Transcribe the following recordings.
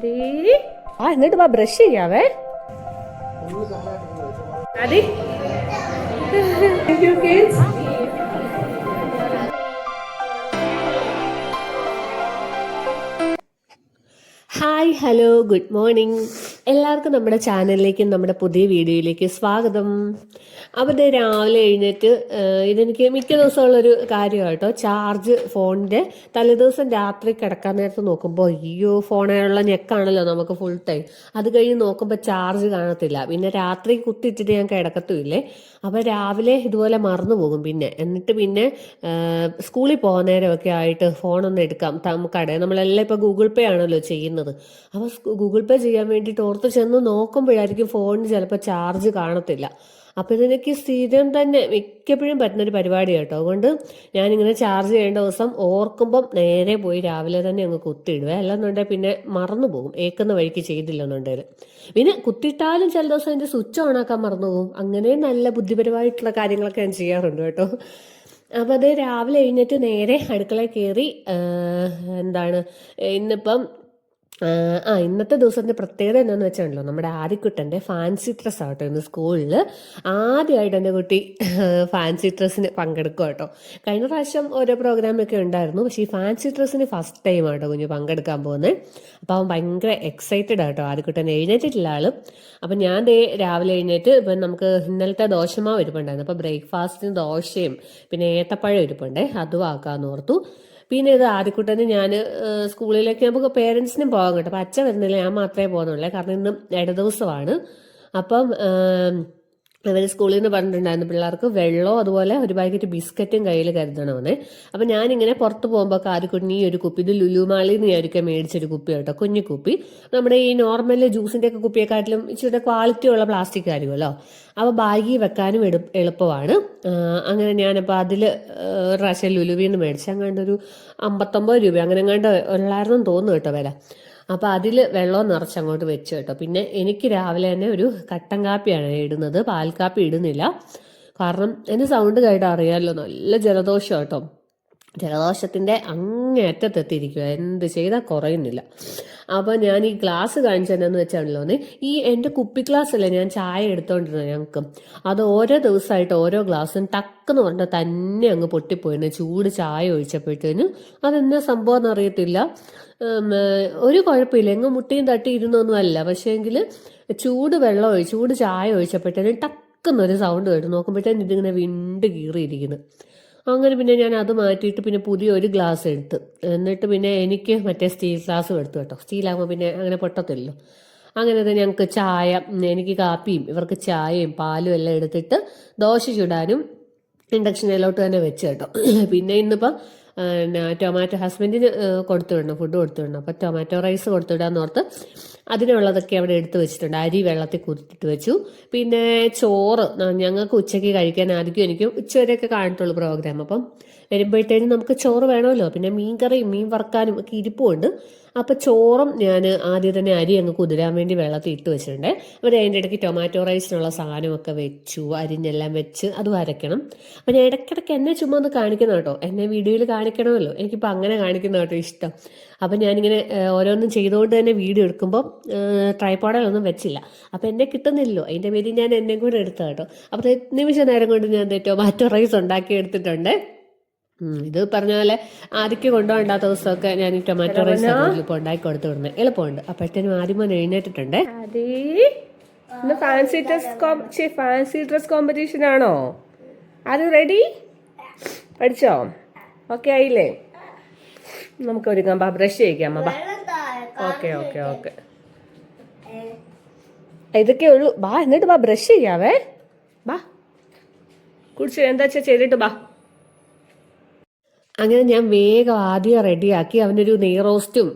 എന്നിട്ട് വാ ബ്രഷ് ചെയ്യാവേ. അതി ഹായ്, ഹലോ, ഗുഡ് മോർണിംഗ്. എല്ലാവർക്കും നമ്മുടെ ചാനലിലേക്കും നമ്മുടെ പുതിയ വീഡിയോയിലേക്ക് സ്വാഗതം. അപ്പോൾ രാവിലെ എഴുന്നേറ്റ് ഇതെനിക്ക് മിക്ക ദിവസമുള്ളൊരു കാര്യമാണ് കേട്ടോ. ചാർജ് ഫോണിൻ്റെ തലേദിവസം രാത്രി കിടക്കാൻ നേരത്ത് നോക്കുമ്പോൾ അയ്യോ ഫോണിലുള്ള ഞെക്കാണല്ലോ നമുക്ക് ഫുൾ ടൈം. അത് കഴിഞ്ഞ് നോക്കുമ്പോൾ ചാർജ് കാണത്തില്ല. പിന്നെ രാത്രി കുത്തിയിട്ടിട്ട് ഞാൻ കിടക്കത്തുമില്ലേ. അപ്പോൾ രാവിലെ ഇതുപോലെ മറന്നു പോകും. എന്നിട്ട് സ്കൂളിൽ പോകുന്ന നേരമൊക്കെ ആയിട്ട് ഫോണൊന്ന് എടുക്കാം കടയിൽ നമ്മളെല്ലാം ഇപ്പോൾ ഗൂഗിൾ പേ ആണല്ലോ ചെയ്യുന്നത്. അപ്പോൾ ഗൂഗിൾ പേ ചെയ്യാൻ വേണ്ടിയിട്ട് ഓർത്ത് ചെന്ന് നോക്കുമ്പോഴായിരിക്കും ഫോണിന് ചിലപ്പോൾ ചാർജ് കാണത്തില്ല. അപ്പോൾ ഇതെനിക്ക് സ്ഥിരം തന്നെ മിക്കപ്പോഴും പറ്റുന്നൊരു പരിപാടി കേട്ടോ. അതുകൊണ്ട് ഞാനിങ്ങനെ ചാർജ് ചെയ്യേണ്ട ദിവസം ഓർക്കുമ്പം നേരെ പോയി രാവിലെ തന്നെ അങ്ങ് കുത്തിയിടുവേ. അല്ലെന്നുണ്ടെങ്കിൽ പിന്നെ മറന്നു പോകും, ഏക്കുന്ന വഴിക്ക് ചെയ്തില്ലെന്നുണ്ടെങ്കിൽ. പിന്നെ കുത്തിയിട്ടാലും ചില ദിവസം അതിൻ്റെ സ്വിച്ച് ഓൺ ആക്കാൻ മറന്നു പോകും. അങ്ങനെ നല്ല ബുദ്ധിപരമായിട്ടുള്ള കാര്യങ്ങളൊക്കെ ഞാൻ ചെയ്യാറുണ്ട് കേട്ടോ. അപ്പോൾ അത് രാവിലെ എഴുന്നേറ്റ് നേരെ അടുക്കളയിൽ കയറി ഇന്നിപ്പം ഇന്നത്തെ ദിവസത്തിൻ്റെ പ്രത്യേകത എന്താണെന്ന് വെച്ചാണല്ലോ, നമ്മുടെ ആദിക്കുട്ടൻ്റെ ഫാൻസി ഡ്രസ് ആട്ടോ ഇന്ന് സ്കൂളിൽ. ആദ്യമായിട്ട് എൻ്റെ കുട്ടി ഫാൻസി ഡ്രസ്സിന് പങ്കെടുക്കും കേട്ടോ. കഴിഞ്ഞ പ്രാവശ്യം ഓരോ പ്രോഗ്രാമൊക്കെ ഉണ്ടായിരുന്നു, പക്ഷേ ഈ ഫാൻസി ഡ്രസ്സിന് ഫസ്റ്റ് ടൈം ആട്ടോ കുഞ്ഞ് പങ്കെടുക്കാൻ പോകുന്നത്. അപ്പോൾ അവൻ ഭയങ്കര എക്സൈറ്റഡ് ആട്ടോ. ആദിക്കുട്ടൻ എഴുന്നേറ്റിട്ടില്ല ആളും. അപ്പം ഞാൻ രാവിലെ എഴുന്നേറ്റ് ഇപ്പം നമുക്ക് ഇന്നലത്തെ ദോശമാവ് ഇരിപ്പുണ്ടായിരുന്നു. അപ്പോൾ ബ്രേക്ക്ഫാസ്റ്റിന് ദോശയും പിന്നെ ഏത്തപ്പഴം ഇരിപ്പുണ്ടേ, അതും ആക്കാമെന്ന് ഓർത്തു. പിന്നെ ഇത് ആദ്യക്കുട്ടന് ഞാൻ സ്കൂളിലേക്ക് നമുക്ക് പേരൻസിനും പോകാൻ കേട്ടോ. അപ്പം അച്ഛൻ വരുന്നില്ല, ഞാൻ മാത്രമേ പോകുന്നുള്ളൂ. കാരണം ഇന്ന് ഇടദിവസമാണ്. അപ്പം അവർ സ്കൂളിൽ നിന്ന് പറഞ്ഞിട്ടുണ്ടായിരുന്നു പിള്ളേർക്ക് വെള്ളവും അതുപോലെ ഒരു പാക്കറ്റ് ബിസ്ക്കറ്റും കയ്യിൽ കരുതണമെന്ന്. അപ്പം ഞാനിങ്ങനെ പുറത്ത് പോകുമ്പോൾ ആദ്യക്കുട്ടിന് ഈ ഒരു കുപ്പി, ഇത് ലുലുമാളിൽ നിന്ന് ഞാനൊക്കെ മേടിച്ചൊരു കുപ്പി കേട്ടോ, കുഞ്ഞു കുപ്പി. നമ്മുടെ ഈ നോർമൽ ജ്യൂസിൻ്റെ ഒക്കെ കുപ്പിയെക്കാട്ടിലും ഇച്ചിരി ക്വാളിറ്റി ഉള്ള പ്ലാസ്റ്റിക് ആയിരിക്കുമല്ലോ. അപ്പോൾ ബാഗിൽ വെക്കാനും എളുപ്പമാണ്. അങ്ങനെ ഞാനപ്പോൾ അതിൽ ഒരു പ്രാവശ്യം ലുലുവിൽ നിന്ന് മേടിച്ചു. അങ്ങാണ്ടൊരു 59 രൂപ അങ്ങനെ എങ്ങാണ്ട് ഉള്ളായിരുന്നു തോന്നുന്നു കേട്ടോ വില. അപ്പോൾ അതിൽ വെള്ളം നിറച്ച് അങ്ങോട്ട് വെച്ചു കേട്ടോ. പിന്നെ എനിക്ക് രാവിലെ തന്നെ ഒരു കട്ടൻ കാപ്പിയാണ് ഇടുന്നത്, പാൽക്കാപ്പി ഇടുന്നില്ല. കാരണം എൻ്റെ സൗണ്ട് കേട്ടാൽ അറിയാമല്ലോ, നല്ല ജലദോഷം കേട്ടോ. ജലദോഷത്തിൻ്റെ അങ്ങേയറ്റത്തെത്തിയിരിക്കുക, എന്ത് ചെയ്താൽ കുറയുന്നില്ല. അപ്പോൾ ഞാൻ ഈ ഗ്ലാസ് കാണിച്ചതെന്ന് വെച്ചാണല്ലോ, ഈ എൻ്റെ കുപ്പി ഗ്ലാസ്സല്ലേ ഞാൻ ചായ എടുത്തോണ്ടിരുന്നത് ഞങ്ങൾക്ക്. അത് ഓരോ ദിവസമായിട്ട് ഓരോ ഗ്ലാസ്സും ടക്കെന്ന് പറഞ്ഞാൽ തന്നെ അങ്ങ് പൊട്ടിപ്പോയിരുന്നു. ചൂട് ചായ ഒഴിച്ചപ്പോഴത്തേന് അതെന്നാ സംഭവം എന്നറിയത്തില്ല. ഒരു കുഴപ്പമില്ല, എങ്ങ് മുട്ടിയും തട്ടി ഇരുന്നൊന്നും അല്ല. പക്ഷേങ്കിൽ ചൂട് ചൂട് ചായ ഒഴിച്ചപ്പോഴത്തേനും ടക്കെന്നൊരു സൗണ്ട് കേട്ടു. നോക്കുമ്പോഴത്തേനും ഇതിങ്ങനെ വിണ്ട് കീറിയിരിക്കുന്നു. അങ്ങനെ പിന്നെ ഞാൻ അത് മാറ്റിയിട്ട് പിന്നെ പുതിയൊരു ഗ്ലാസ് എടുത്ത്, എന്നിട്ട് പിന്നെ എനിക്ക് മറ്റേ സ്റ്റീൽ ഗ്ലാസ്സും എടുത്തു കേട്ടോ. സ്റ്റീലാകുമ്പോൾ പിന്നെ അങ്ങനെ പൊട്ടത്തില്ലല്ലോ. അങ്ങനെ തന്നെ ഞങ്ങൾക്ക് ചായ, എനിക്ക് കാപ്പിയും ഇവർക്ക് ചായയും പാലും എല്ലാം എടുത്തിട്ട് ദോശ ചുടാനും ഇൻഡക്ഷനിലോട്ട് തന്നെ വെച്ച് കേട്ടോ. പിന്നെ ഇന്നിപ്പം ടൊമാറ്റോ ഹസ്ബൻഡിന് കൊടുത്തു വിടണം, ഫുഡ് കൊടുത്തു വിടണം. അപ്പോൾ ടൊമാറ്റോ റൈസ് കൊടുത്തു വിടാന്ന് ഓർത്ത് അതിനുള്ളതൊക്കെ അവിടെ എടുത്ത് വെച്ചിട്ടുണ്ട്. അരി വെള്ളത്തിൽ കുത്തിട്ട് വെച്ചു. പിന്നെ ചോറ് ഞങ്ങൾക്ക് ഉച്ചയ്ക്ക് കഴിക്കാൻ ആദ്യം എനിക്കും ഉച്ചവരെയൊക്കെ കാണത്തുള്ളൂ പ്രോഗ്രാം. അപ്പം വരുമ്പോഴത്തേനും നമുക്ക് ചോറ് വേണമല്ലോ. പിന്നെ മീൻ വറുക്കാനും ഒക്കെ ഇരിപ്പുണ്ട്. അപ്പം ചോറും ഞാൻ ആദ്യം തന്നെ അരി അങ്ങ് കുതിരാൻ വേണ്ടി വെള്ളത്തിൽ ഇട്ട് വെച്ചിട്ടുണ്ട്. അപ്പോൾ അതിൻ്റെ ഇടയ്ക്ക് ടൊമാറ്റോ റൈസിനുള്ള സാധനമൊക്കെ വെച്ചു, അരിഞ്ഞെല്ലാം വെച്ച് അതും അരയ്ക്കണം. അപ്പം ഞാൻ ഇടയ്ക്കിടയ്ക്ക് എന്നെ ചുമ്മാ ഒന്ന് കാണിക്കണം കേട്ടോ, എന്നെ വീഡിയോയിൽ കാണിക്കണമല്ലോ. എനിക്കിപ്പോൾ അങ്ങനെ കാണിക്കുന്ന കേട്ടോ ഇഷ്ടം. അപ്പം ഞാനിങ്ങനെ ഓരോന്നും ചെയ്തുകൊണ്ട് തന്നെ വീഡിയോ എടുക്കുമ്പോൾ ട്രൈപോഡിലൊന്നും വെച്ചില്ല. അപ്പം എന്നെ കിട്ടുന്നില്ലല്ലോ, അതിൻ്റെ പേരിൽ ഞാൻ എന്നെ കൂടെ എടുത്ത കേട്ടോ. അപ്പോൾ നിമിഷ നേരം കൊണ്ട് ഞാൻ ടൊമാറ്റോ റൈസ് ഉണ്ടാക്കി എടുത്തിട്ടുണ്ട്. ഇത് പറഞ്ഞ പോലെ ആദ്യക്ക് കൊണ്ടുപോകണ്ടാത്ത ദിവസമൊക്കെ ഞാൻ ഈ ടൊമാറ്റോ റൈസ് ഇപ്പോൾ ഉണ്ടാക്കി കൊടുത്തു വിടുന്നത് എളുപ്പമുണ്ട്. അപ്പോഴത്തേനും ആദ്യം എഴുന്നേറ്റിട്ടുണ്ട്. ഇന്ന് ഫാൻസി ഡ്രസ് കോമ്പറ്റീഷൻ ആണോ? അത് റെഡി? പഠിച്ചോ? ഓക്കെ ആയില്ലേ? നമുക്ക് ഒരുങ്ങാം, ബാ ബ്രഷ് ചെയ്യിക്കാം. ബാ ഓക്കെ ഓക്കെ ഓക്കെ, ഇതൊക്കെ ഉള്ളൂ. ബാ എന്നിട്ട് ബാ ബ്രഷ് ചെയ്യാവേ. ബാ കുടിച്ച് എന്താ വെച്ചാൽ ചെയ്തിട്ട് ബാ. അങ്ങനെ ഞാൻ വേഗം ആദ്യം റെഡിയാക്കി അവനൊരു നെയ് റോസ്റ്റും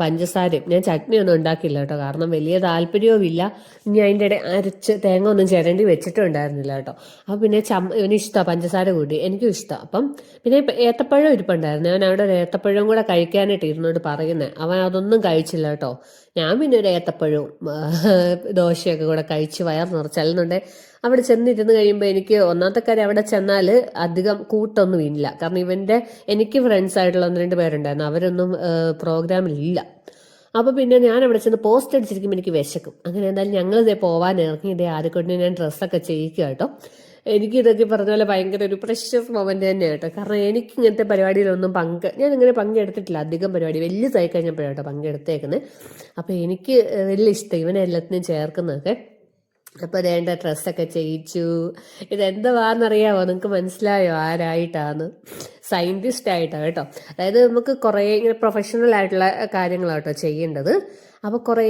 പഞ്ചസാരയും. ഞാൻ ചട്നി ഒന്നും ഉണ്ടാക്കില്ല കേട്ടോ, കാരണം വലിയ താല്പര്യവുമില്ല. ഇനി അതിൻ്റെ ഇടയിൽ അരച്ച് തേങ്ങ ഒന്നും ചിരണ്ടി വെച്ചിട്ടുണ്ടായിരുന്നില്ല കേട്ടോ. അപ്പം പിന്നെ ഇവന് ഇഷ്ടമാണ് പഞ്ചസാര കൂടി, എനിക്കും ഇഷ്ടമാണ്. അപ്പം പിന്നെ ഏത്തപ്പഴം ഇരിപ്പുണ്ടായിരുന്നു. ഞാൻ അവിടെ ഒരു ഏത്തപ്പഴം കൂടെ കഴിക്കാനായിട്ട് ഇരുന്നോട് പറയുന്നത്. അവൻ അതൊന്നും കഴിച്ചില്ല കേട്ടോ. ഞാൻ പിന്നെ ഒരു ഏത്തപ്പഴവും ദോശയൊക്കെ കൂടെ കഴിച്ച് വയർ നിറച്ചല്ലെന്നുണ്ടെ അവിടെ ചെന്നിരുന്ന് കഴിയുമ്പോൾ എനിക്ക് ഒന്നാമത്തെ കാര്യം അവിടെ ചെന്നാൽ അധികം കൂട്ടൊന്നും ഇല്ല. കാരണം എനിക്ക് ഫ്രണ്ട്സ് ആയിട്ടുള്ള 1-2 പേരുണ്ടായിരുന്നു, അവരൊന്നും പ്രോഗ്രാമിലില്ല. അപ്പോൾ പിന്നെ ഞാൻ അവിടെ ചെന്ന് പോസ്റ്റ് അടിച്ചിരിക്കുമ്പോൾ എനിക്ക് വിശക്കും. അങ്ങനെ എന്തായാലും ഞങ്ങളിതേ പോകാൻ ഇറങ്ങി. ഇതേ ആദ്യക്കൊണ്ട് ഞാൻ ഡ്രസ്സൊക്കെ ചെയ്യിക്കുക കേട്ടോ. എനിക്കിതൊക്കെ പറഞ്ഞ പോലെ ഭയങ്കര ഒരു പ്രഷ്യസ് മൊമെന്റ് തന്നെയാണ് കേട്ടോ. കാരണം എനിക്ക് ഇങ്ങനത്തെ പരിപാടിയിലൊന്നും ഞാൻ ഇങ്ങനെ പങ്കെടുത്തിട്ടില്ല. അധികം പരിപാടി വലിയതായി കഴിഞ്ഞപ്പോഴാണ് കേട്ടോ പങ്കെടുത്തേക്കുന്നത്. അപ്പോൾ എനിക്ക് വലിയ ഇഷ്ടം ഇവനെ എല്ലാത്തിനും ചേർക്കുന്നതൊക്കെ. അപ്പോൾ അതേണ്ട ഡ്രസ്സൊക്കെ ചെയ്യിച്ചു. ഇതെന്തുവാന്നറിയാമോ? നിങ്ങൾക്ക് മനസ്സിലായോ ആരായിട്ടാണ്? സയൻറ്റിസ്റ്റ് ആയിട്ടാണ് കേട്ടോ. അതായത് നമുക്ക് കുറേ ഇങ്ങനെ പ്രൊഫഷണൽ ആയിട്ടുള്ള കാര്യങ്ങളാട്ടോ ചെയ്യേണ്ടത്. അപ്പോൾ കുറേ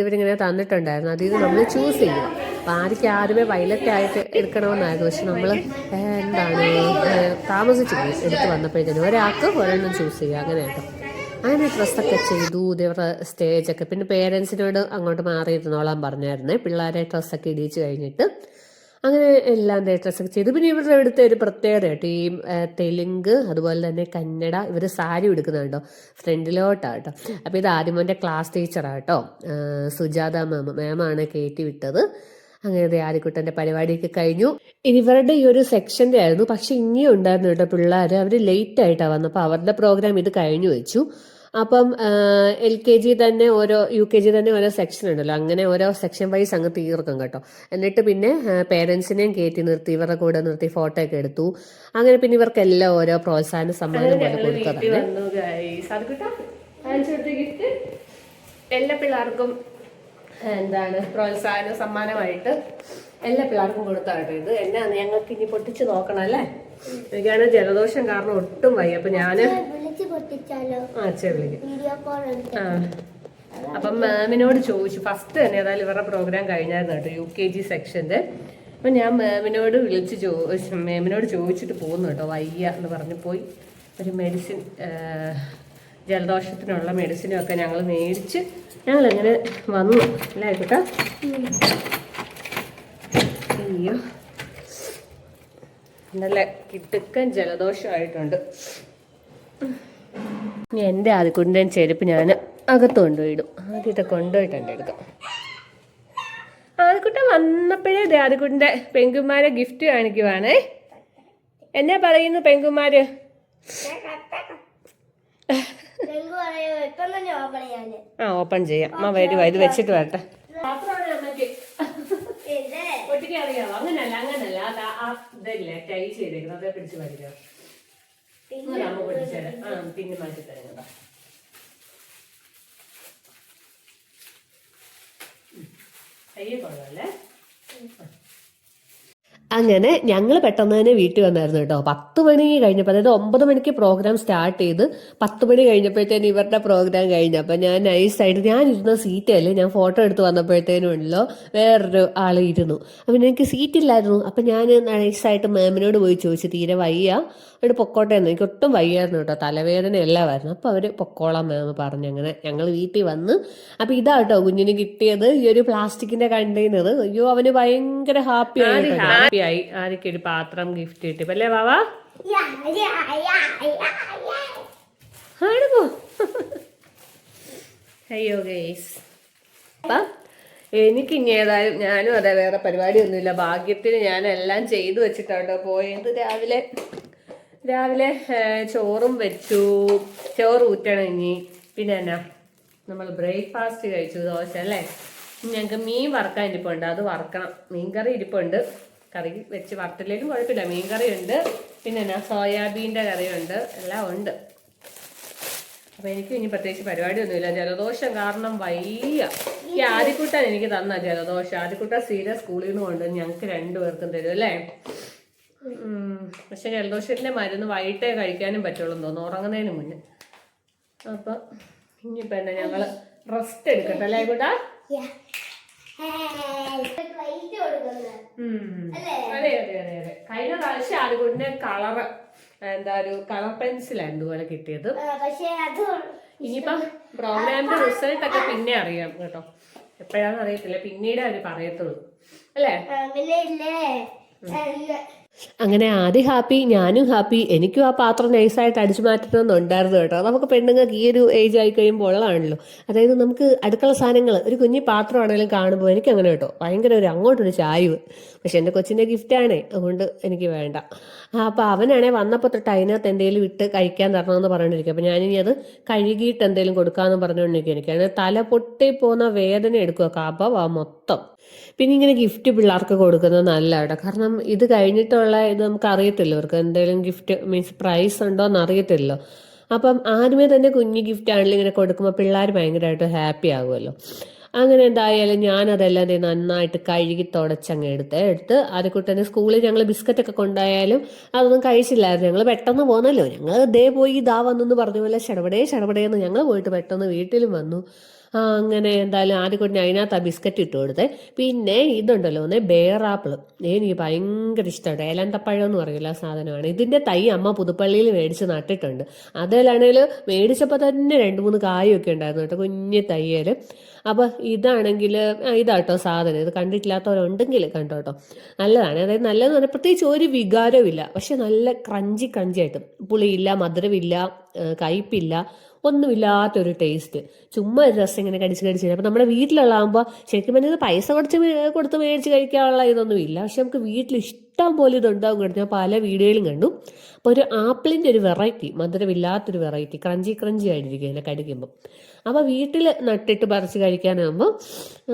ഇവരിങ്ങനെ തന്നിട്ടുണ്ടായിരുന്നു. അതിൽ നിന്ന് നമ്മൾ ചൂസ് ചെയ്യണം. അപ്പോൾ ആദ്യമേ വയലറ്റ് ആയിട്ട് എടുക്കണമെന്നായിരുന്നു. പക്ഷെ നമ്മൾ താമസിച്ചു പോയി എടുത്ത് വന്നപ്പോഴത്തേനും ഒരാൾക്ക് ഒരെണ്ണം ചൂസ് ചെയ്യുക അങ്ങനെ കേട്ടോ. അങ്ങനെ ഡ്രസ്സൊക്കെ ചെയ്തു. ഇവരുടെ സ്റ്റേജൊക്കെ പിന്നെ പേരൻസിനോട് അങ്ങോട്ട് മാറിയിരുന്നോളാൻ പറഞ്ഞായിരുന്നേ, പിള്ളേരെ ഡ്രസ്സൊക്കെ ഇടിച്ച് കഴിഞ്ഞിട്ട്. അങ്ങനെ എല്ലാം ഡ്രസ്സൊക്കെ ചെയ്തു. പിന്നെ ഇവരുടെ ഇവിടുത്തെ ഒരു പ്രത്യേകത കേട്ടോ, ഈ തെലുങ്ക് അതുപോലെ തന്നെ കന്നഡ ഇവർ സാരി എടുക്കുന്നുണ്ടോ ഫ്രണ്ടിലോട്ടാണ് കേട്ടോ. അപ്പോൾ ഇത് ആദ്യമോൻ്റെ ക്ലാസ് ടീച്ചറാണ് കേട്ടോ, സുജാത മാമാണ് കയറ്റി വിട്ടത്. അങ്ങനെ ആദിക്കുട്ടൻ്റെ പരിപാടിയൊക്കെ കഴിഞ്ഞു. ഇവരുടെ ഈ ഒരു സെക്ഷൻ്റെ ആയിരുന്നു. പക്ഷെ ഇനിയും ഉണ്ടായിരുന്നു കേട്ടോ പിള്ളേർ. അവർ ലേറ്റ് ആയിട്ടാണ് വന്നത്. അപ്പോൾ അവരുടെ പ്രോഗ്രാം ഇത് കഴിഞ്ഞു വെച്ചു. അപ്പം LKG തന്നെ UKG തന്നെ ഓരോ സെക്ഷൻ ഉണ്ടല്ലോ, അങ്ങനെ ഓരോ സെക്ഷൻ വൈസ് അങ്ങ് തീർക്കും കേട്ടോ. എന്നിട്ട് പിന്നെ പേരൻസിനെയും കയറ്റി നിർത്തി ഇവരുടെ കൂടെ നിർത്തി ഫോട്ടോ ഒക്കെ എടുത്തു. അങ്ങനെ പിന്നെ ഇവർക്കെല്ലാം ഓരോ പ്രോത്സാഹന സമ്മാനം പോലെ കൊടുത്തതാണ്. എല്ലാ പിള്ളേർക്കും പ്രോത്സാഹന സമ്മാനമായിട്ട് എല്ലാ പിള്ളേർക്കും കൊടുത്താട്ടോ. ഇത് എന്നാന്ന് ഞങ്ങൾക്ക് ഇനി പൊട്ടിച്ച് നോക്കണം അല്ലേ? എനിക്കാണ് ജലദോഷം കാരണം ഒട്ടും വയ്യ. അപ്പൊ ഞാന് അപ്പം മാമിനോട് ചോദിച്ചു. ഫസ്റ്റ് തന്നെ ഏതായാലും ഇവരുടെ പ്രോഗ്രാം കഴിഞ്ഞായിരുന്നു കേട്ടോ, UKG സെക്ഷന്റെ. അപ്പം ഞാൻ മാമിനോട് മാമിനോട് ചോദിച്ചിട്ട് പോകുന്നു കേട്ടോ. വയ്യ എന്ന് പറഞ്ഞു പോയി. ഒരു മെഡിസിൻ, ജലദോഷത്തിനുള്ള മെഡിസിനും ഒക്കെ ഞങ്ങൾ മേടിച്ച് ഞങ്ങളെങ്ങനെ വന്നു അല്ലേ കേട്ടോ. അയ്യോ, നല്ല കിട്ടുക്കൻ ജലദോഷമായിട്ടുണ്ട്. ഇനി എൻ്റെ ആദ്യക്കുണ്ടൻ ചെരുപ്പ് ഞാൻ അകത്ത് കൊണ്ടുപോയിടും. ആദ്യത്തെ കൊണ്ടുപോയിട്ടുണ്ട് എടുക്കാം. ആദ്യക്കുട്ടൻ വന്നപ്പോഴേ ആദ്യക്കുട്ടൻ്റെ പെൺകുമാരെ ഗിഫ്റ്റ് കാണിക്കുവാണേ. എന്നാ പറയുന്നു പെൺകുമാര്? ഓപ്പൺ ചെയ്യാം. വരുവാ, ഇത് വെച്ചിട്ട് വരട്ടെ. അറിയാവോ? അങ്ങനല്ല ഇതല്ലേ ടൈ ചെയ്തേക്കുന്നത്, അതെ പിടിച്ച് വരിക. പിന്നെ മാറ്റി തരുന്നതാ. കയ്യെ കൊള്ളാല്ലേ. അങ്ങനെ ഞങ്ങൾ പെട്ടെന്ന് തന്നെ വീട്ടിൽ വന്നായിരുന്നു കേട്ടോ. 10 മണി കഴിഞ്ഞപ്പോൾ, അതായത് 9 മണിക്ക് പ്രോഗ്രാം സ്റ്റാർട്ട് ചെയ്ത് 10 മണി കഴിഞ്ഞപ്പോഴത്തേനും ഇവരുടെ പ്രോഗ്രാം കഴിഞ്ഞു. അപ്പം ഞാൻ നൈസായിട്ട് ഞാൻ ഇരുന്ന സീറ്റല്ലേ, ഞാൻ ഫോട്ടോ എടുത്ത് വന്നപ്പോഴത്തേനും ഉണ്ടല്ലോ വേറൊരു ആൾ ഇരുന്നു. അപ്പം എനിക്ക് സീറ്റില്ലായിരുന്നു. അപ്പം ഞാൻ നൈസായിട്ട് മാമിനോട് പോയി ചോദിച്ചു, തീരെ വയ്യ അവിടെ പൊക്കോട്ടെ എന്ന്. എനിക്ക് ഒട്ടും വയ്യായിരുന്നു കേട്ടോ, തലവേദന എല്ലാമായിരുന്നു. അപ്പോൾ അവർ പൊക്കോളാം മാം പറഞ്ഞു. അങ്ങനെ ഞങ്ങൾ വീട്ടിൽ വന്ന്. അപ്പം ഇതാ കേട്ടോ കുഞ്ഞിന് കിട്ടിയത്, ഈ ഒരു പ്ലാസ്റ്റിക്കിന്റെ കണ്ടെയ്നർ. അയ്യോ, അവന് ഭയങ്കര ഹാപ്പിയായി. ആദ്യമൊക്കെ ഒരു പാത്രം ഗിഫ്റ്റ് കിട്ടി അല്ലേ വാവാ? ആണോ? അയ്യോ ഗേസ്. അപ്പം എനിക്ക് ഇനി ഏതായാലും ഞാനും അതെ, വേറെ പരിപാടിയൊന്നുമില്ല. ഭാഗ്യത്തിന് ഞാൻ എല്ലാം ചെയ്തു വെച്ചിട്ടോ പോയത്. രാവിലെ ചോറും വെച്ചു, ചോറ് ഊറ്റണം ഇനി. പിന്നെ എന്നാ നമ്മൾ ബ്രേക്ക്ഫാസ്റ്റ് കഴിച്ചു, ദോശ അല്ലേ. ഞങ്ങൾക്ക് മീൻ വറക്കാൻ ഇരിപ്പുണ്ട്, അത് വറക്കണം. മീൻകറി ഇരിപ്പുണ്ട്, കറി വെച്ച് വറുത്തില്ലേലും കുഴപ്പമില്ല. മീൻകറി ഉണ്ട്, പിന്നെ എന്നാ സോയാബീൻ്റെ കറിയുണ്ട്, എല്ലാം ഉണ്ട്. അപ്പോൾ എനിക്ക് ഇനി പ്രത്യേകിച്ച് പരിപാടിയൊന്നുമില്ല. ജലദോഷം കാരണം വയ്യ. ഈ ആദിക്കുട്ടൻ എനിക്ക് തന്ന ജലദോഷം. ആദിക്കുട്ടൻ സ്ഥിരം സ്കൂളിൽ നിന്ന് കൊണ്ട് ഞങ്ങൾക്ക് 2 പേർക്കും തരും അല്ലേ. പക്ഷെ ജലദോഷത്തിൻ്റെ മരുന്ന് വൈകിട്ടേ കഴിക്കാനും പറ്റുള്ളൂ തോന്നുന്നു, ഉറങ്ങുന്നതിന് മുന്നേ. അപ്പം ഇനിയിപ്പോൾ എന്നാ ഞങ്ങൾ റെസ്റ്റ് എടുക്കട്ടെ അല്ലേ കൂട്ടാ? അതെ. കഴിഞ്ഞ പ്രാവശ്യം അതുകൊണ്ട് കളറ് ഒരു കളർ പെൻസിലാണ് ഇതുപോലെ കിട്ടിയത്. ഇനിയിപ്പം പ്രോഗ്രാമിന്റെ റിസൾട്ട് ഒക്കെ പിന്നെ അറിയാം കേട്ടോ, എപ്പോഴാന്ന് അറിയത്തില്ല, പിന്നീട് അവര് പറയത്തുള്ളൂ അല്ലേ. അങ്ങനെ ആദ്യം ഹാപ്പി, ഞാനും ഹാപ്പി. എനിക്കും ആ പാത്രം നൈസായിട്ട് അടിച്ചു മാറ്റണമെന്നുണ്ടായിരുന്നു കേട്ടോ. നമുക്ക് പെണ്ണുങ്ങൾക്ക് ഈ ഒരു ഏജ് ആയി കഴിയുമ്പോൾ ഉള്ളതാണല്ലോ. അതായത് നമുക്ക് അടുക്കള സാധനങ്ങൾ ഒരു കുഞ്ഞി പാത്രമാണെങ്കിലും കാണുമ്പോൾ എനിക്ക് അങ്ങനെ കേട്ടോ ഭയങ്കര ഒരു അങ്ങോട്ടൊരു ചായ്വ്. പക്ഷെ എൻ്റെ കൊച്ചിൻ്റെ ഗിഫ്റ്റാണേ, അതുകൊണ്ട് എനിക്ക് വേണ്ട. അപ്പോൾ അവനാണെ വന്നപ്പോൾ തൊട്ട് അതിനകത്ത് എന്തെങ്കിലും ഇട്ട് കഴിക്കാൻ തരണമെന്ന് പറഞ്ഞുകൊണ്ടിരിക്കും. അപ്പോൾ ഞാനിനി അത് കഴുകിയിട്ട് എന്തെങ്കിലും കൊടുക്കാമെന്ന് പറഞ്ഞുകൊണ്ടിരിക്കും. എനിക്കാണെങ്കിൽ തല പൊട്ടി പോകുന്ന വേദന എടുക്കുക, കബവാ മൊത്തം. പിന്നെ ഇങ്ങനെ ഗിഫ്റ്റ് പിള്ളേർക്ക് കൊടുക്കുന്നത് നല്ലതാണ്. കാരണം ഇത് കഴിഞ്ഞിട്ടുള്ള ഇത് നമുക്ക് അറിയത്തില്ല, അവർക്ക് എന്തെങ്കിലും ഗിഫ്റ്റ് മീൻസ് പ്രൈസ് ഉണ്ടോ എന്ന് അറിയത്തില്ലല്ലോ. അപ്പം ആദ്യമേ തന്നെ കുഞ്ഞു ഗിഫ്റ്റ് ആണെങ്കിലും ഇങ്ങനെ കൊടുക്കുമ്പോൾ പിള്ളേർ ഭയങ്കരമായിട്ട് ഹാപ്പി ആകുമല്ലോ. അങ്ങനെ എന്തായാലും ഞാനതെല്ലാം നന്നായിട്ട് കഴുകി തുടച്ചങ്ങ് എടുത്ത് ആദ്യക്കുട്ടനെ സ്കൂളിൽ ഞങ്ങൾ ബിസ്ക്കറ്റൊക്കെ കൊണ്ടായാലും അതൊന്നും കഴിച്ചില്ലായിരുന്നു. ഞങ്ങൾ പെട്ടെന്ന് പോന്നല്ലോ, ഞങ്ങൾ ദേ പോയി ഇതാ വന്നെന്ന് പറഞ്ഞ പോലെ ചടപടേന്ന് ഞങ്ങൾ പോയിട്ട് പെട്ടെന്ന് വീട്ടിലും വന്നു. അങ്ങനെ എന്തായാലും ആദ്യക്കുട്ടിന് അതിനകത്ത് ആ ബിസ്ക്കറ്റ് ഇട്ട് കൊടുത്തേ. പിന്നെ ഇതുണ്ടല്ലോ ബേറാപ്പിൾ, എനിക്ക് ഭയങ്കര ഇഷ്ടമാണ്. ഏലന്തപ്പഴം എന്ന് പറയില്ല ആ സാധനമാണ്. ഇതിൻ്റെ തൈ അമ്മ പുതുപ്പള്ളിയിൽ മേടിച്ച് നട്ടിട്ടുണ്ട്. അതിലാണെങ്കിൽ മേടിച്ചപ്പോൾ തന്നെ 2-3 കായൊക്കെ ഉണ്ടായിരുന്നു കേട്ടോ, കുഞ്ഞ് തയ്യൽ. അപ്പോൾ ഇതാണെങ്കിൽ ഇതാട്ടോ സാധനം. ഇത് കണ്ടിട്ടില്ലാത്തവരുണ്ടെങ്കിൽ കണ്ടോ കേട്ടോ, നല്ലതാണ്. അതായത് നല്ലതെന്ന് പറഞ്ഞാൽ പ്രത്യേകിച്ച് ഒരു വികാരവും ഇല്ല, പക്ഷെ നല്ല ക്രഞ്ചി ആയിട്ട്, പുളിയില്ല, മധുരമില്ല, കയ്പില്ല, ഒന്നുമില്ലാത്തൊരു ടേസ്റ്റ്. ചുമ്മാ ഒരു രസം ഇങ്ങനെ കടിച്ച് അപ്പം നമ്മുടെ വീട്ടിലുള്ളതാകുമ്പോൾ ശരിക്കും പറഞ്ഞാൽ പൈസ കൊടുത്ത് മേടിച്ച് കഴിക്കാനുള്ള ഇതൊന്നും ഇല്ല. പക്ഷെ നമുക്ക് വീട്ടിൽ ഇഷ്ടം പോലെ ഇതുണ്ടാവും കേട്ടോ. ഞാൻ പല വീഡിയോയിലും കണ്ടു. അപ്പോൾ ഒരു ആപ്പിളിൻ്റെ ഒരു വെറൈറ്റി, മധുരമില്ലാത്തൊരു വെറൈറ്റി, ക്രഞ്ചി ആയിട്ടിരിക്കും ഇതിനെ കടിക്കുമ്പോൾ. അപ്പോൾ വീട്ടിൽ നട്ടിട്ട് പറിച്ച് കഴിക്കാനാകുമ്പോൾ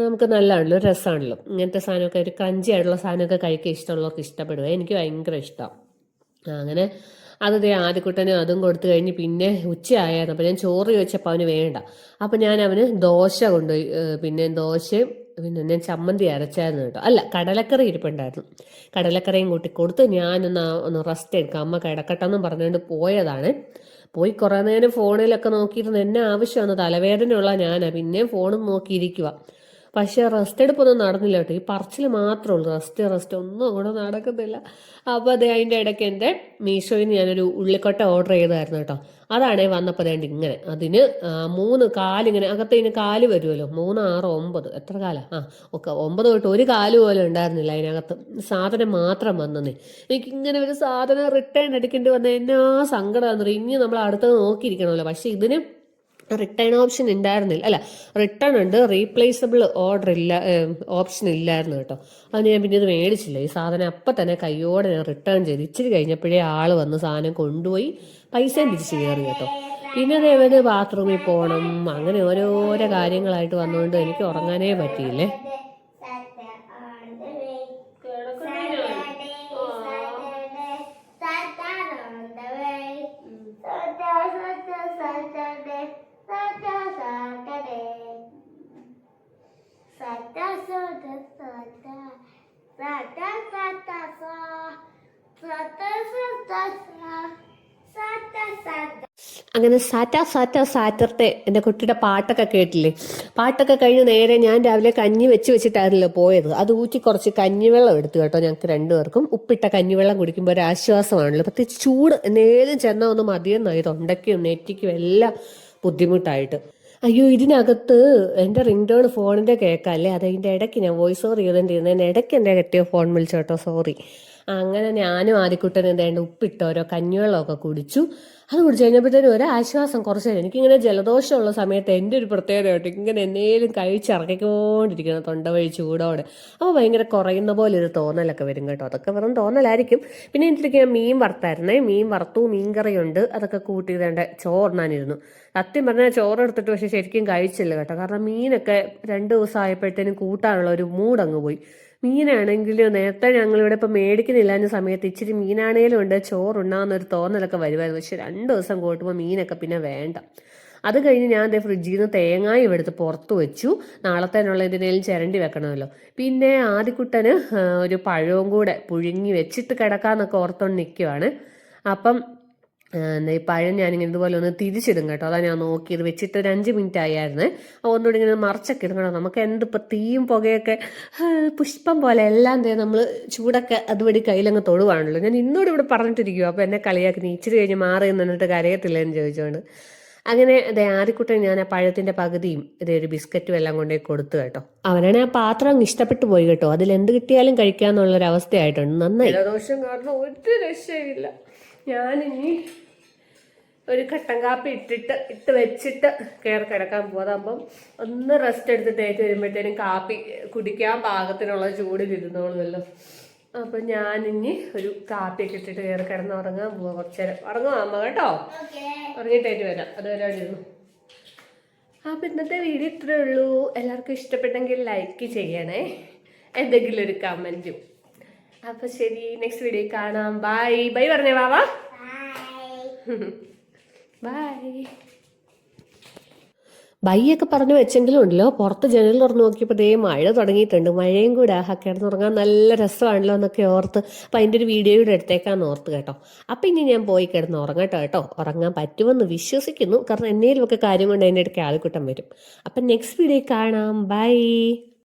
നമുക്ക് നല്ലതാണല്ലോ, ഒരു രസമാണല്ലോ. ഇങ്ങനത്തെ സാധനമൊക്കെ ഒരു ക്രഞ്ചി ആയിട്ടുള്ള സാധനമൊക്കെ കഴിക്കാൻ ഇഷ്ടമുള്ളവർക്ക് ഇഷ്ടപ്പെടുക. എനിക്ക് ഭയങ്കര ഇഷ്ടമാണ്. അങ്ങനെ അത് ആദ്യക്കുട്ടനും അതും കൊടുത്തു കഴിഞ്ഞ് പിന്നെ ഉച്ചയായിരുന്നു. അപ്പോൾ ഞാൻ ചോറ് ചോദിച്ചപ്പോൾ അവന് വേണ്ട. അപ്പോൾ ഞാൻ അവന് ദോശ കൊണ്ടുപോയി. പിന്നെ ദോശയും പിന്നെ ഞാൻ ചമ്മന്തി അരച്ചായിരുന്നു കേട്ടോ. അല്ല, കടലക്കറി ഇരിപ്പുണ്ടായിരുന്നു. കടലക്കറിയും കൂട്ടി കൊടുത്ത് ഞാനൊന്ന് റെസ്റ്റ് എടുക്കാം, അമ്മ കിടക്കട്ടെന്നും പറഞ്ഞുകൊണ്ട് പോയതാണ്. പോയി കുറേ നേരം ഫോണിലൊക്കെ നോക്കിയിരുന്ന് എന്നെ ആവശ്യമാണ്, തലവേദനയുള്ള ഞാനാ പിന്നെയും ഫോണും നോക്കിയിരിക്കുക. പക്ഷെ റെസ്റ്റ് എടുപ്പൊന്നും നടന്നില്ല കേട്ടോ. ഈ പറച്ചിൽ മാത്രമേ ഉള്ളൂ, റെസ്റ്റ് ഒന്നും അങ്ങോട്ട് നടക്കുന്നില്ല. അപ്പോൾ അത് അതിൻ്റെ ഇടയ്ക്ക് എൻ്റെ മീഷോയിൽ നിന്ന് ഞാനൊരു ഉള്ളിക്കൊട്ട ഓർഡർ ചെയ്തായിരുന്നു കേട്ടോ. അതാണേ വന്നപ്പോൾ വേണ്ടി ഇങ്ങനെ അതിന് 3 കാലിങ്ങനെ അകത്തതിന് കാല് വരുമല്ലോ, 3, 6, 9 എത്ര കാലാ ഒക്കെ 9 തൊട്ട് ഒരു കാല് പോലെ ഉണ്ടായിരുന്നില്ല അതിനകത്ത്. സാധനം മാത്രം വന്നേ. എനിക്കിങ്ങനെ ഒരു സാധനം റിട്ടേൺ അടിക്കേണ്ടി വന്ന എന്നാ സങ്കടമാണെന്ന് പറയും. ഇനി നമ്മൾ അടുത്തത് നോക്കിയിരിക്കണമല്ലോ. പക്ഷെ ഇതിന് റിട്ടേൺ ഓപ്ഷൻ ഉണ്ടായിരുന്നില്ല. അല്ല, റിട്ടേൺ ഉണ്ട്, റീപ്ലേസബിൾ ഓർഡർ ഇല്ല, ഓപ്ഷൻ ഇല്ലായിരുന്നു കേട്ടോ. അത് ഞാൻ പിന്നെ ഇത് മേടിച്ചില്ല. ഈ സാധനം അപ്പം തന്നെ കയ്യോടെ ഞാൻ റിട്ടേൺ ചെയ്ത് ഇച്ചിരി കഴിഞ്ഞപ്പോഴേ ആൾ വന്ന് സാധനം കൊണ്ടുപോയി പൈസയും തിരിച്ച് കയറി കേട്ടോ. പിന്നെ അതേപോലെ ബാത്റൂമിൽ പോകണം, അങ്ങനെ ഓരോരോ കാര്യങ്ങളായിട്ട് വന്നുകൊണ്ട് എനിക്ക് ഉറങ്ങാനേ പറ്റിയില്ലേ. അങ്ങനെ സാറ്റർഡേ എൻ്റെ കുട്ടിയുടെ പാട്ടൊക്കെ കേട്ടില്ലേ. പാട്ടൊക്കെ കഴിഞ്ഞ് നേരെ ഞാൻ രാവിലെ കഞ്ഞി വെച്ചിട്ടായിരുന്നല്ലോ പോയത്. അത് ഊറ്റി കുറച്ച് കഞ്ഞിവെള്ളം എടുത്തു കേട്ടോ. ഞങ്ങൾക്ക് 2 പേർക്കും ഉപ്പിട്ട കഞ്ഞിവെള്ളം കുടിക്കുമ്പോൾ ഒരു ആശ്വാസമാണല്ലോ. പ്രത്യേകിച്ച് ചൂട് എന്നേലും ചെന്നാൽ ഒന്ന് മതിയെന്നായി, തൊണ്ടയ്ക്കും നെറ്റിക്കും എല്ലാം ബുദ്ധിമുട്ടായിട്ട്. അയ്യോ, ഇതിനകത്ത് എൻ്റെ റിംഗ് ടോൺ ഫോണിൻ്റെ കേൾക്കാമല്ലേ, അതിൻ്റെ ഇടയ്ക്ക് ഞാൻ വോയിസ് ഓവർ ചെയ്തുകൊണ്ടിരുന്നതിന് ഇടയ്ക്ക് എൻ്റെ കെട്ടിയ ഫോൺ വിളിച്ചു കേട്ടോ, സോറി. അങ്ങനെ ഞാനും ആദ്യക്കുട്ടനും എന്താണ്ട് ഉപ്പിട്ട് ഓരോ കഞ്ഞിവെള്ളമൊക്കെ കുടിച്ചു. അത് കുടിച്ചു കഴിഞ്ഞപ്പോഴത്തേനും ഒരാശ്വാസം കുറച്ച് നേരം. എനിക്കിങ്ങനെ ജലദോഷമുള്ള സമയത്ത് എൻ്റെ ഒരു പ്രത്യേകത കേട്ടോ, ഇങ്ങനെ എന്നേലും കഴിച്ചിറക്കിക്കൊണ്ടിരിക്കണം തൊണ്ട വഴി ചൂടോടെ. അപ്പോൾ ഭയങ്കര കുറയുന്ന പോലെ ഒരു തോന്നലൊക്കെ വരും കേട്ടോ. അതൊക്കെ വെറും തോന്നലായിരിക്കും. പിന്നെ എനിക്ക് മീൻ വറുത്തായിരുന്നേ, മീൻ വറുത്തു, മീൻ കറിയുണ്ട്, അതൊക്കെ കൂട്ടി വേണ്ട ചോറിനാനിരുന്നു. സത്യം പറഞ്ഞാൽ ചോറെടുത്തിട്ട് പക്ഷെ ശരിക്കും കഴിച്ചില്ല കേട്ടോ. കാരണം മീനൊക്കെ 2 ദിവസം ആയപ്പോഴത്തേനും കൂട്ടാനുള്ള ഒരു മൂടങ്ങ് പോയി. മീനാണെങ്കിലും നേരത്തെ ഞങ്ങളിവിടെ ഇപ്പം മേടിക്കുന്നില്ലാഞ്ഞ സമയത്ത് ഇച്ചിരി മീനാണേലും ഉണ്ട് ചോറുണ്ടാകുന്നൊരു തോന്നലൊക്കെ വരുമായിരുന്നു. പക്ഷെ 2 ദിവസം കൂട്ടുമ്പോൾ മീനൊക്കെ പിന്നെ വേണ്ട. അത് കഴിഞ്ഞ് ഞാൻ അതേ ഫ്രിഡ്ജിൽ നിന്ന് തേങ്ങായും എടുത്ത് പുറത്ത് വെച്ചു. നാളത്തേനുള്ള എന്തിനേലും ചിരണ്ടി വെക്കണമല്ലോ. പിന്നെ ആദ്യക്കുട്ടന് ഒരു പഴവും കൂടെ പുഴുങ്ങി വെച്ചിട്ട് കിടക്കാമെന്നൊക്കെ ഓർത്തോണ്ട് നിൽക്കുവാണ്. അപ്പം ഈ പഴം ഞാനിങ്ങനെ ഇതുപോലെ ഒന്ന് തിരിച്ചിടും കേട്ടോ. അതാ ഞാൻ നോക്കിയത്. വെച്ചിട്ട് ഒരു 5 മിനിറ്റ് ആയിരുന്നു. ഒന്നുകൂടി ഇങ്ങനെ മറിച്ചൊക്കെ ഇടണം. നമുക്ക് എന്തിപ്പോൾ തീയും പുകയൊക്കെ പുഷ്പം പോലെ എല്ലാം നമ്മൾ ചൂടൊക്കെ അതുവഴി കയ്യിലങ്ങ് തൊടുവാണല്ലോ. ഞാൻ ഇന്നോട് ഇവിടെ പറഞ്ഞിട്ടിരിക്കുമോ. അപ്പോൾ എന്നെ കളിയാക്കി, നീ ഇച്ചിരി കഴിഞ്ഞ് മാറി നിന്നിട്ട് കരയത്തില്ലെന്ന് ചോദിച്ചുകൊണ്ട്. അങ്ങനെ ദേ ആദ്യക്കുട്ടൻ ഞാൻ ആ പഴത്തിന്റെ പകുതിയും ഇതേ ഒരു ബിസ്ക്കറ്റും എല്ലാം കൊണ്ടേ കൊടുത്തു കേട്ടോ. അവനാണ് ആ പാത്രം അങ്ങ് ഇഷ്ടപ്പെട്ടു പോയി കേട്ടോ. അതിൽ എന്ത് കിട്ടിയാലും കഴിക്കാന്നുള്ളൊരു അവസ്ഥയായിട്ടുണ്ട്. നന്നായി. ജലദോഷം കാരണം ഒരു രക്ഷയില്ല. ഞാനിനി ഒരു കട്ടൻ കാപ്പി ഇട്ട് വെച്ചിട്ട് കയറി കിടക്കാൻ പോകാതാകുമ്പം ഒന്ന് റെസ്റ്റ് എടുത്തിട്ട് ഏറ്റു വരുമ്പോഴത്തേനും കാപ്പി കുടിക്കാൻ പാകത്തിനുള്ള ചൂടിലിരുന്നോളുമല്ലോ. അപ്പം ഞാനിനി ഒരു കാപ്പിയൊക്കെ ഇട്ടിട്ട് കയറി കിടന്ന് ഉറങ്ങാൻ പോവാം. കുറച്ച് നേരം ഉറങ്ങുവാ അമ്മ കേട്ടോ. ഉറങ്ങിയിട്ടേറ്റ് വരാം. അതുവരെ ഇരുന്നു. അപ്പം ഇന്നത്തെ വീഡിയോ ഇത്രയേ ഉള്ളൂ. എല്ലാവർക്കും ഇഷ്ടപ്പെട്ടെങ്കിൽ ലൈക്ക് ചെയ്യണേ, എന്തെങ്കിലും ഒരു കമൻറ്റും. അപ്പം ശരി, നെക്സ്റ്റ് വീഡിയോ കാണാം. ബൈ ബൈ പറഞ്ഞേ വാവാ. ബൈയൊക്കെ പറഞ്ഞു വെച്ചെങ്കിലും ഉണ്ടല്ലോ, പുറത്ത് ജനൽ തുറന്നു നോക്കിയപ്പോൾ ദേ മഴ തുടങ്ങിയിട്ടുണ്ട്. മഴയും കൂടെ കിടന്നുറങ്ങാൻ നല്ല രസമാണല്ലോ എന്നൊക്കെ ഓർത്ത് അപ്പം അതിൻ്റെ ഒരു വീഡിയോ കൂടെ എടുത്തേക്കാന്ന് ഓർത്ത് കേട്ടോ. അപ്പം ഇനി ഞാൻ പോയി കിടന്ന് ഉറങ്ങട്ടോ കേട്ടോ. ഉറങ്ങാൻ പറ്റുമെന്ന് വിശ്വസിക്കുന്നു. കാരണം എന്നേലുമൊക്കെ കാര്യം കൊണ്ട് അതിൻ്റെ ഇടയ്ക്ക് ആൾക്കൂട്ടം വരും. അപ്പം നെക്സ്റ്റ് വീഡിയോ കാണാം. ബൈ.